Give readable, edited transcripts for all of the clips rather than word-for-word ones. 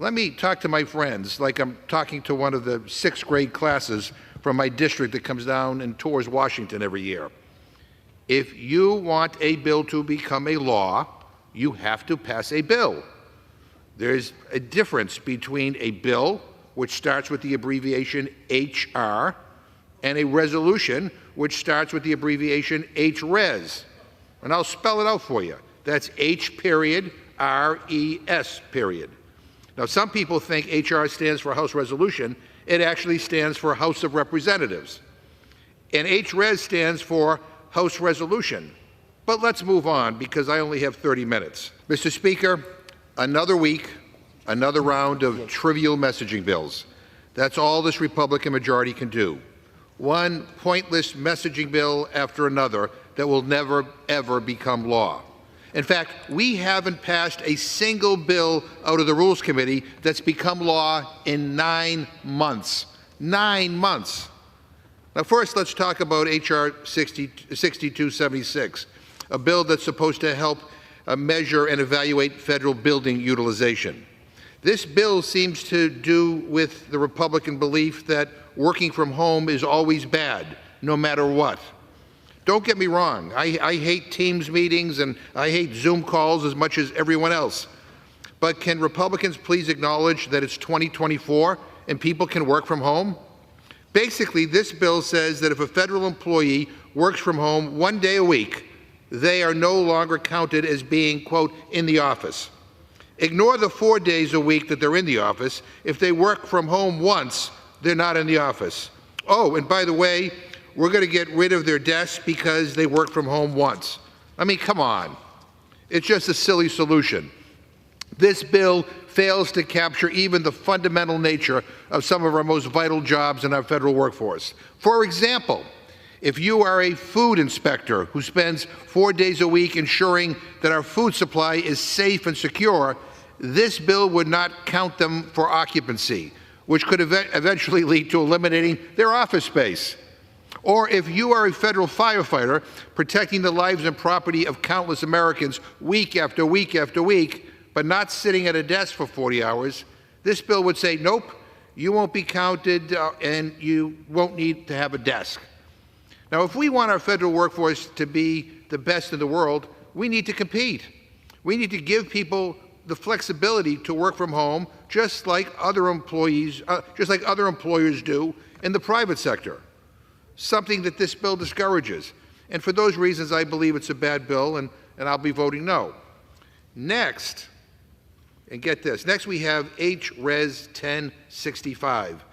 Let me talk to my friends like I'm talking to one of the 6th grade classes from my district that comes down and tours Washington every year. If you want a bill to become a law, you have to pass a bill. There's a difference between a bill, which starts with the abbreviation HR, and a resolution, which starts with the abbreviation HRES. And I'll spell it out for you. That's H period, R-E-S period. Now, some people think HR stands for House Resolution. It actually stands for House of Representatives. And HRES stands for House Resolution. But let's move on, because I only have 30 minutes. Mr. Speaker, another week, another round of trivial messaging bills. That's all this Republican majority can do. One pointless messaging bill after another that will never, ever become law. In fact, we haven't passed a single bill out of the Rules Committee that's become law in 9 months. 9 months. Now, first, let's talk about H.R. 6276, a bill that's supposed to help measure and evaluate federal building utilization. This bill seems to do with the Republican belief that working from home is always bad, no matter what. Don't get me wrong, I hate Teams meetings and I hate Zoom calls as much as everyone else. But can Republicans please acknowledge that it's 2024 and people can work from home? Basically, this bill says that if a federal employee works from home 1 day a week, they are no longer counted as being, quote, in the office. Ignore the 4 days a week that they're in the office. If they work from home once, they're not in the office. Oh, and by the way, we're going to get rid of their desks because they work from home once. I mean, come on. It's just a silly solution. This bill fails to capture even the fundamental nature of some of our most vital jobs in our federal workforce. For example, if you are a food inspector who spends 4 days a week ensuring that our food supply is safe and secure, this bill would not count them for occupancy, which could eventually lead to eliminating their office space. Or if you are a federal firefighter protecting the lives and property of countless Americans week after week after week, but not sitting at a desk for 40 hours, this bill would say, nope, you won't be counted and you won't need to have a desk. Now, if we want our federal workforce to be the best in the world, we need to compete. We need to give people the flexibility to work from home, just like other employers do in the private sector. Something that this bill discourages. And for those reasons, I believe it's a bad bill, and I'll be voting no. Next, and get this, next we have HRES 1065,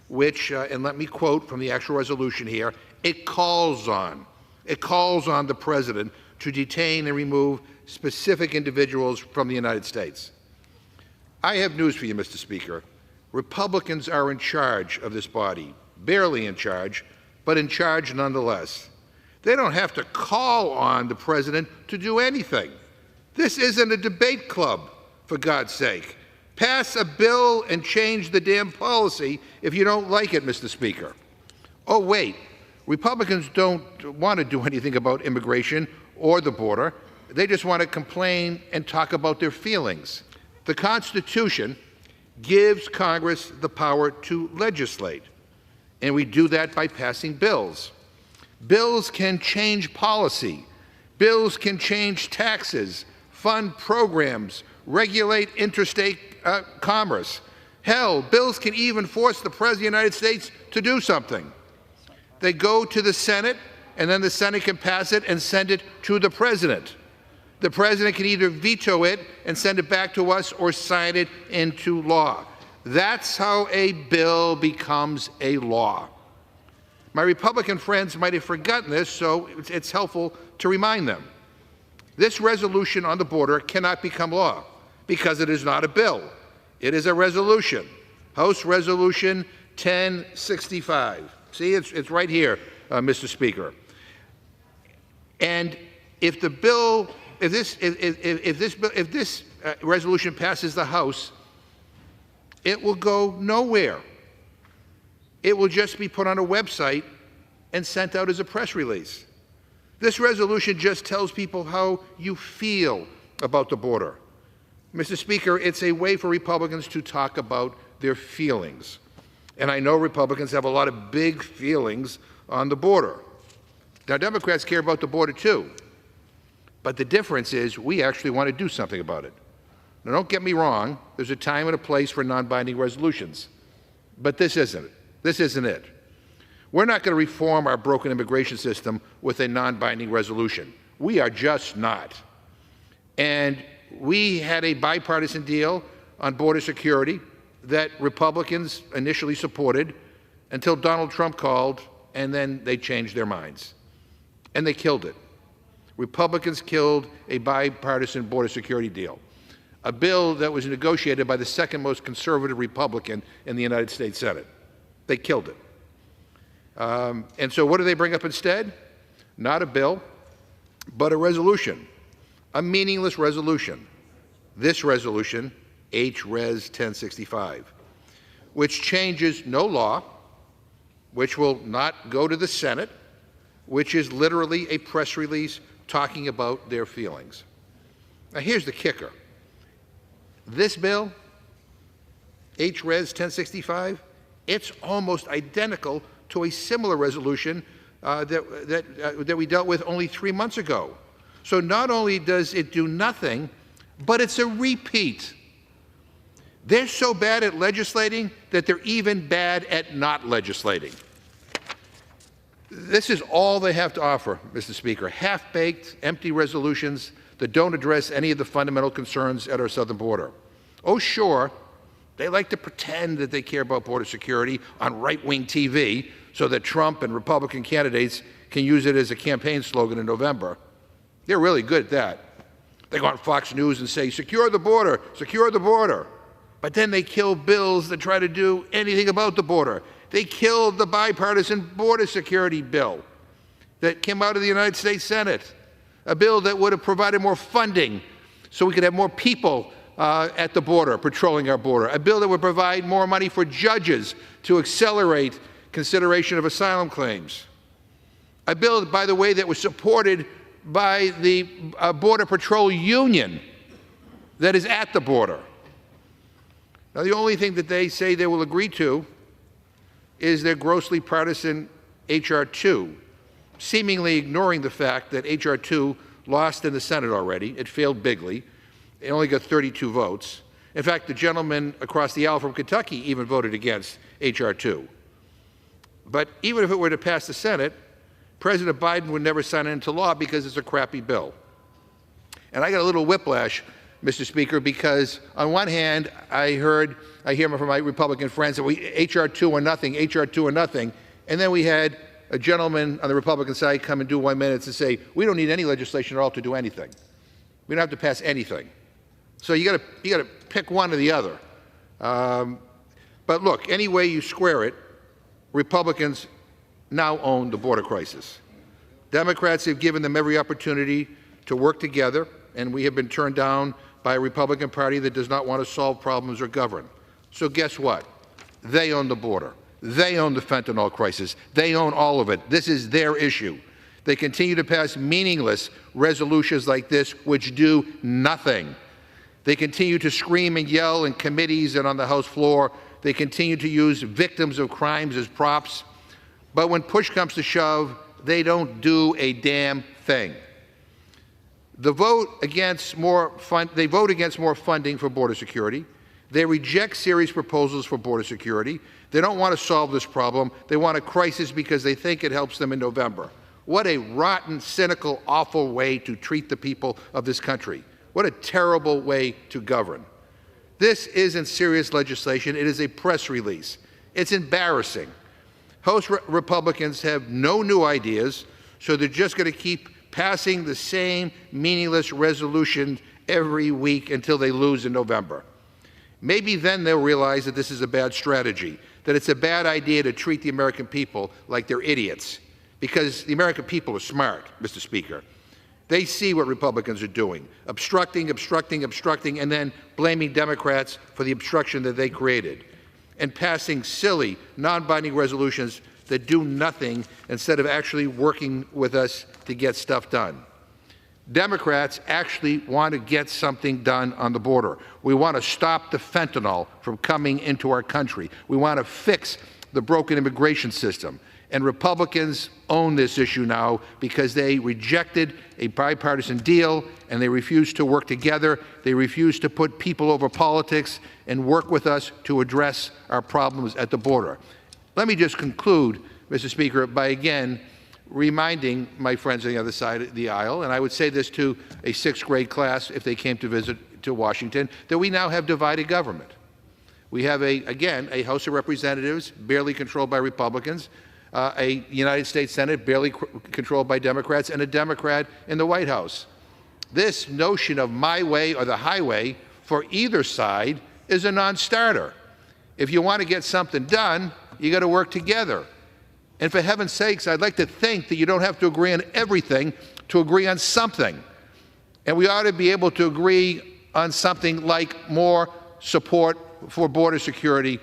which, and let me quote from the actual resolution here, it calls on the President to detain and remove specific individuals from the United States. I have news for you, Mr. Speaker. Republicans are in charge of this body, barely in charge, but in charge nonetheless. They don't have to call on the President to do anything. This isn't a debate club, for God's sake. Pass a bill and change the damn policy if you don't like it, Mr. Speaker. Oh, wait. Republicans don't want to do anything about immigration or the border. They just want to complain and talk about their feelings. The Constitution gives Congress the power to legislate, and we do that by passing bills. Bills can change policy. Bills can change taxes, fund programs, regulate interstate commerce. Hell, bills can even force the President of the United States to do something. They go to the Senate, and then the Senate can pass it and send it to the President. The President can either veto it and send it back to us or sign it into law. That's how a bill becomes a law. My Republican friends might have forgotten this, so it's helpful to remind them. This resolution on the border cannot become law because it is not a bill. It is a resolution, House Resolution 1065. See, it's right here, Mr. Speaker. And if this resolution passes the House, it will go nowhere. It will just be put on a website and sent out as a press release. This resolution just tells people how you feel about the border. Mr. Speaker, it's a way for Republicans to talk about their feelings. And I know Republicans have a lot of big feelings on the border. Now, Democrats care about the border too. But the difference is we actually want to do something about it. Now, don't get me wrong. There's a time and a place for non-binding resolutions. But this isn't it. This isn't it. We're not going to reform our broken immigration system with a non-binding resolution. We are just not. And we had a bipartisan deal on border security that Republicans initially supported until Donald Trump called, and then they changed their minds. And they killed it. Republicans killed a bipartisan border security deal, a bill that was negotiated by the second most conservative Republican in the United States Senate. They killed it. And so what do they bring up instead? Not a bill, but a resolution, a meaningless resolution. This resolution, H-Res 1065, which changes no law, which will not go to the Senate, which is literally a press release talking about their feelings. Now, here's the kicker. This bill, H-Res 1065, it's almost identical to a similar resolution that we dealt with only 3 months ago. So not only does it do nothing, but it's a repeat. They're so bad at legislating that they're even bad at not legislating. This is all they have to offer, Mr. Speaker, half-baked, empty resolutions that don't address any of the fundamental concerns at our southern border. Oh, sure, they like to pretend that they care about border security on right-wing TV so that Trump and Republican candidates can use it as a campaign slogan in November. They're really good at that. They go on Fox News and say, secure the border, secure the border. But then they kill bills that try to do anything about the border. They killed the bipartisan border security bill that came out of the United States Senate, a bill that would have provided more funding so we could have more people at the border, patrolling our border, a bill that would provide more money for judges to accelerate consideration of asylum claims, a bill, by the way, that was supported by the Border Patrol Union that is at the border. Now, the only thing that they say they will agree to is their grossly partisan H.R. 2, seemingly ignoring the fact that H.R. 2 lost in the Senate already. It failed bigly. It only got 32 votes. In fact, the gentleman across the aisle from Kentucky even voted against H.R. 2. But even if it were to pass the Senate, President Biden would never sign it into law because it's a crappy bill. And I got a little whiplash, Mr. Speaker, because on one hand, I hear from my Republican friends that H.R. 2 or nothing, H.R. 2 or nothing, and then we had a gentleman on the Republican side come and do 1 minute and say, we don't need any legislation at all to do anything. We don't have to pass anything. So you got to pick one or the other. But look, any way you square it, Republicans now own the border crisis. Democrats have given them every opportunity to work together, and we have been turned down by a Republican Party that does not want to solve problems or govern. So guess what? They own the border. They own the fentanyl crisis. They own all of it. This is their issue. They continue to pass meaningless resolutions like this, which do nothing. They continue to scream and yell in committees and on the House floor. They continue to use victims of crimes as props. But when push comes to shove, they don't do a damn thing. They vote against more funding for border security. They reject serious proposals for border security. They don't want to solve this problem. They want a crisis because they think it helps them in November. What a rotten, cynical, awful way to treat the people of this country. What a terrible way to govern. This isn't serious legislation. It is a press release. It's embarrassing. House Republicans have no new ideas, so they're just going to keep passing the same meaningless resolution every week until they lose in November. Maybe then they'll realize that this is a bad strategy, that it's a bad idea to treat the American people like they're idiots, because the American people are smart, Mr. Speaker. They see what Republicans are doing, obstructing, and then blaming Democrats for the obstruction that they created, and passing silly, non-binding resolutions that do nothing instead of actually working with us to get stuff done. Democrats actually want to get something done on the border. We want to stop the fentanyl from coming into our country. We want to fix the broken immigration system. And Republicans own this issue now because they rejected a bipartisan deal and they refuse to work together. They refuse to put people over politics and work with us to address our problems at the border. Let me just conclude, Mr. Speaker, by again reminding my friends on the other side of the aisle, and I would say this to a sixth grade class if they came to visit to Washington, that we now have divided government. We have, again, a House of Representatives barely controlled by Republicans, a United States Senate barely controlled by Democrats, and a Democrat in the White House. This notion of my way or the highway for either side is a non-starter. If you want to get something done, you got to work together. And for heaven's sakes, I'd like to think that you don't have to agree on everything to agree on something. And we ought to be able to agree on something like more support for border security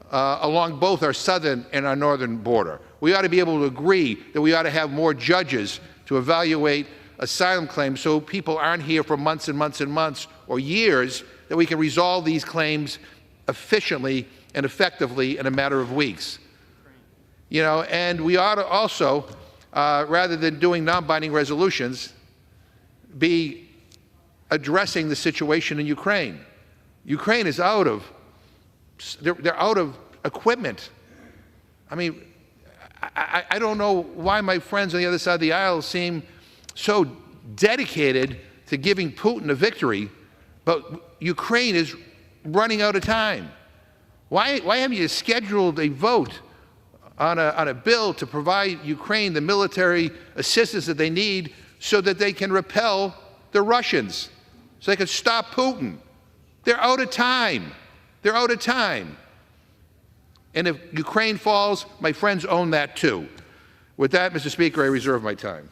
along both our southern and our northern border. We ought to be able to agree that we ought to have more judges to evaluate asylum claims so people aren't here for months and months and months or years, that we can resolve these claims efficiently and effectively in a matter of weeks. You know, and we ought to also, rather than doing non-binding resolutions, be addressing the situation in Ukraine. Ukraine is out of, they're out of equipment. I mean, I don't know why my friends on the other side of the aisle seem so dedicated to giving Putin a victory, but Ukraine is running out of time. Why haven't you scheduled a vote on a bill to provide Ukraine the military assistance that they need so that they can repel the Russians, so they can stop Putin? They're out of time. They're out of time. And if Ukraine falls, my friends own that too. With that, Mr. Speaker, I reserve my time.